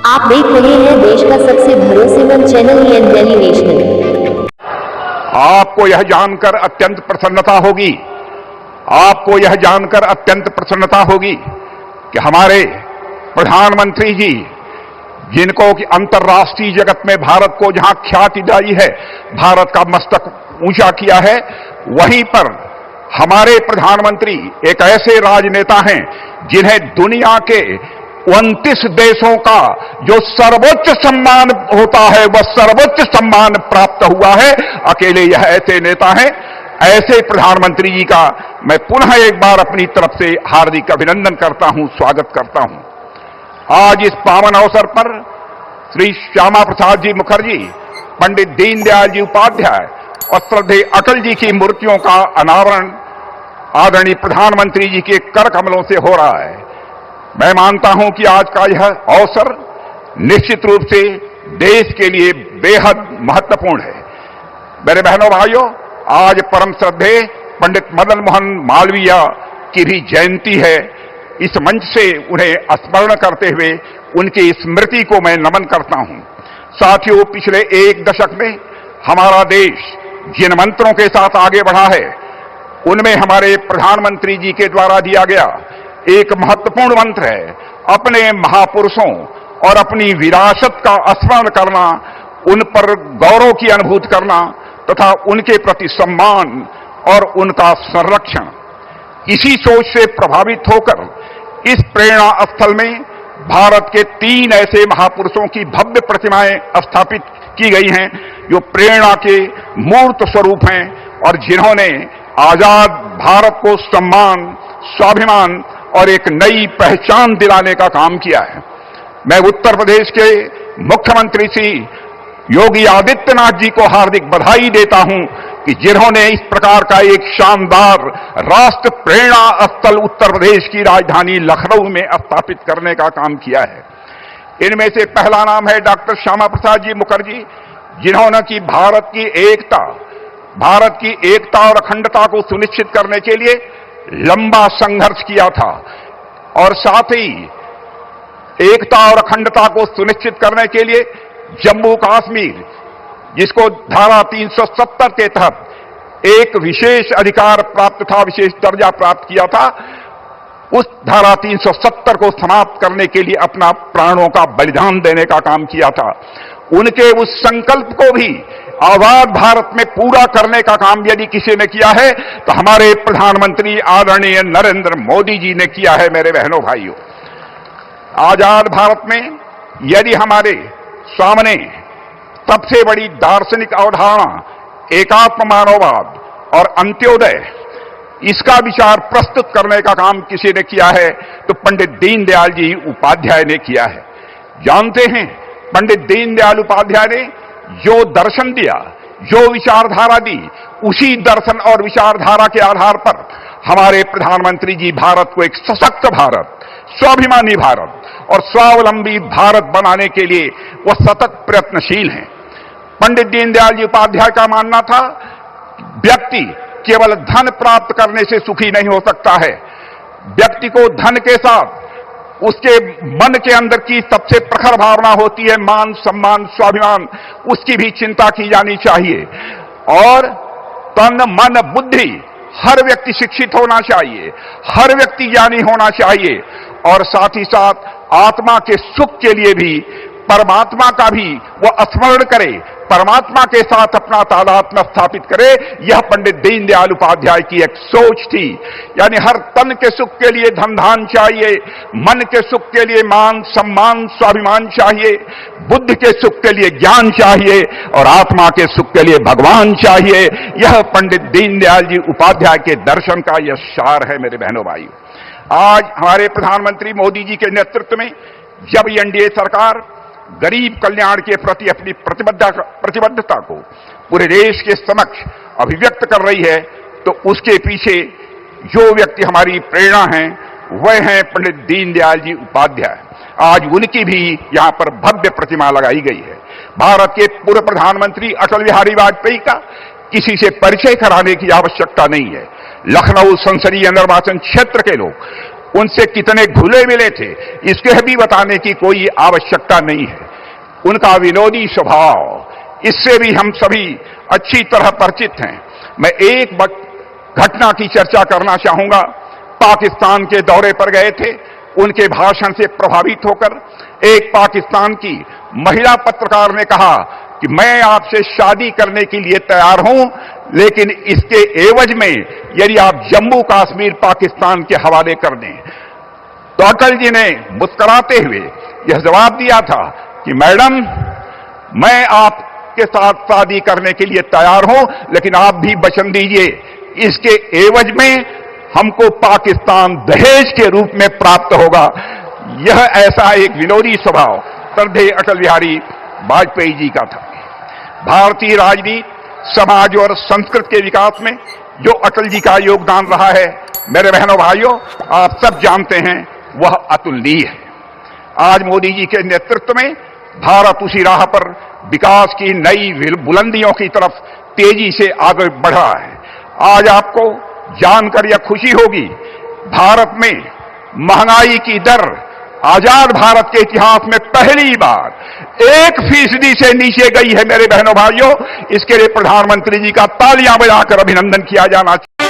आप देख रहे हैं देश का सबसे भरोसेमंद चैनल दिल्ली नेशनल। आपको यह जानकर अत्यंत प्रसन्नता होगी, आपको यह जानकर अत्यंत प्रसन्नता होगी कि हमारे प्रधानमंत्री जी, जिनको कि अंतर्राष्ट्रीय जगत में भारत को जहां ख्याति दिलाई है, भारत का मस्तक ऊंचा किया है, वहीं पर हमारे प्रधानमंत्री एक ऐसे राजनेता हैं जिन्हें दुनिया के 29 देशों का जो सर्वोच्च सम्मान होता है वह सर्वोच्च सम्मान प्राप्त हुआ है। अकेले यह ऐसे नेता हैं। ऐसे प्रधानमंत्री जी का मैं पुनः एक बार अपनी तरफ से हार्दिक अभिनंदन करता हूं, स्वागत करता हूं। आज इस पावन अवसर पर श्री श्यामा प्रसाद जी मुखर्जी, पंडित दीनदयाल जी उपाध्याय और श्रद्धेय अटल जी की मूर्तियों का अनावरण आदरणीय प्रधानमंत्री जी के कर कमलों से हो रहा है। मैं मानता हूं कि आज का यह अवसर निश्चित रूप से देश के लिए बेहद महत्वपूर्ण है। मेरे बहनों भाइयों, आज परम श्रद्धेय पंडित मदन मोहन मालवीय की भी जयंती है। इस मंच से उन्हें स्मरण करते हुए उनकी स्मृति को मैं नमन करता हूं। साथियों, पिछले एक दशक में हमारा देश जिन मंत्रों के साथ आगे बढ़ा है, उनमें हमारे प्रधानमंत्री जी के द्वारा दिया गया एक महत्वपूर्ण मंत्र है, अपने महापुरुषों और अपनी विरासत का स्मरण करना, उन पर गौरव की अनुभूति करना तथा उनके प्रति सम्मान और उनका संरक्षण। इसी सोच से प्रभावित होकर इस प्रेरणा स्थल में भारत के 3 ऐसे महापुरुषों की भव्य प्रतिमाएं स्थापित की गई हैं जो प्रेरणा के मूर्त स्वरूप हैं और जिन्होंने आजाद भारत को सम्मान, स्वाभिमान और एक नई पहचान दिलाने का काम किया है। मैं उत्तर प्रदेश के मुख्यमंत्री श्री योगी आदित्यनाथ जी को हार्दिक बधाई देता हूं कि जिन्होंने इस प्रकार का एक शानदार राष्ट्र प्रेरणा स्थल उत्तर प्रदेश की राजधानी लखनऊ में स्थापित करने का काम किया है। इनमें से पहला नाम है डॉक्टर श्यामा प्रसाद जी मुखर्जी, जिन्होंने कि भारत की एकता और अखंडता को सुनिश्चित करने के लिए लंबा संघर्ष किया था और साथ ही एकता और अखंडता को सुनिश्चित करने के लिए जम्मू कश्मीर, जिसको धारा 370 के तहत एक विशेष अधिकार प्राप्त था, विशेष दर्जा प्राप्त किया था, उस धारा 370 को समाप्त करने के लिए अपना प्राणों का बलिदान देने का काम किया था। उनके उस संकल्प को भी आजाद भारत में पूरा करने का काम यदि किसी ने किया है तो हमारे प्रधानमंत्री आदरणीय नरेंद्र मोदी जी ने किया है। मेरे बहनों भाइयों, आजाद भारत में यदि हमारे सामने सबसे बड़ी दार्शनिक अवधारणा एकात्म मानववाद और अंत्योदय, इसका विचार प्रस्तुत करने का काम किसी ने किया है तो पंडित दीनदयाल जी उपाध्याय ने किया है। जानते हैं, पंडित दीनदयाल उपाध्याय ने जो दर्शन दिया, जो विचारधारा दी, उसी दर्शन और विचारधारा के आधार पर हमारे प्रधानमंत्री जी भारत को एक सशक्त भारत, स्वाभिमानी भारत और स्वावलंबी भारत बनाने के लिए वो सतत प्रयत्नशील हैं। पंडित दीनदयाल जी उपाध्याय का मानना था, व्यक्ति केवल धन प्राप्त करने से सुखी नहीं हो सकता है। व्यक्ति को धन के साथ उसके मन के अंदर की सबसे प्रखर भावना होती है मान, सम्मान, स्वाभिमान, उसकी भी चिंता की जानी चाहिए। और तन, मन, बुद्धि, हर व्यक्ति शिक्षित होना चाहिए, हर व्यक्ति ज्ञानी होना चाहिए और साथ ही साथ आत्मा के सुख के लिए भी परमात्मा का भी वह स्मरण करे, परमात्मा के साथ अपना तादात्म्य स्थापित करे। यह पंडित दीनदयाल उपाध्याय की एक सोच थी। यानी हर तन के सुख के लिए धन धान चाहिए, मन के सुख के लिए मान, सम्मान, स्वाभिमान चाहिए, बुद्धि के सुख के लिए ज्ञान चाहिए और आत्मा के सुख के लिए भगवान चाहिए। यह पंडित दीनदयाल जी उपाध्याय के दर्शन का यह सार है। मेरे बहनों भाइयों, आज हमारे प्रधानमंत्री मोदी जी के नेतृत्व में जब एनडीए सरकार गरीब कल्याण के प्रति अपनी प्रतिबद्धता को पूरे देश के समक्ष अभिव्यक्त कर रही है तो उसके पीछे जो व्यक्ति हमारी प्रेरणा हैं वह हैं पंडित दीनदयाल जी उपाध्याय। आज उनकी भी यहां पर भव्य प्रतिमा लगाई गई है। भारत के पूर्व प्रधानमंत्री अटल बिहारी वाजपेयी का किसी से परिचय कराने की आवश्यकता नहीं है। लखनऊ संसदीय निर्वाचन क्षेत्र के लोग उनसे कितने घुले मिले थे, इसके भी बताने की कोई आवश्यकता नहीं है। उनका विनोदी स्वभाव, इससे भी हम सभी अच्छी तरह परिचित हैं। मैं एक घटना की चर्चा करना चाहूंगा। पाकिस्तान के दौरे पर गए थे, उनके भाषण से प्रभावित होकर एक पाकिस्तान की महिला पत्रकार ने कहा कि मैं आपसे शादी करने के लिए तैयार हूं, लेकिन इसके एवज में यदि आप जम्मू कश्मीर पाकिस्तान के हवाले कर दें। तो अटल जी ने मुस्कुराते हुए यह जवाब दिया था कि मैडम, मैं आपके साथ शादी करने के लिए तैयार हूं, लेकिन आप भी वचन दीजिए, इसके एवज में हमको पाकिस्तान दहेज के रूप में प्राप्त होगा। यह ऐसा एक विनोदी स्वभाव श्रद्धेय अटल बिहारी वाजपेयी जी का था। भारतीय राजनीति, समाज और संस्कृति के विकास में जो अटल जी का योगदान रहा है, मेरे बहनों भाइयों, आप सब जानते हैं, वह अतुलनीय है। आज मोदी जी के नेतृत्व में भारत उसी राह पर विकास की नई बुलंदियों की तरफ तेजी से आगे बढ़ रहा है। आज आपको जानकर यह खुशी होगी, भारत में महंगाई की दर आजाद भारत के इतिहास में पहली बार 1% से नीचे गई है। मेरे बहनों भाइयों, इसके लिए प्रधानमंत्री जी का तालियां बजाकर अभिनंदन किया जाना चाहिए।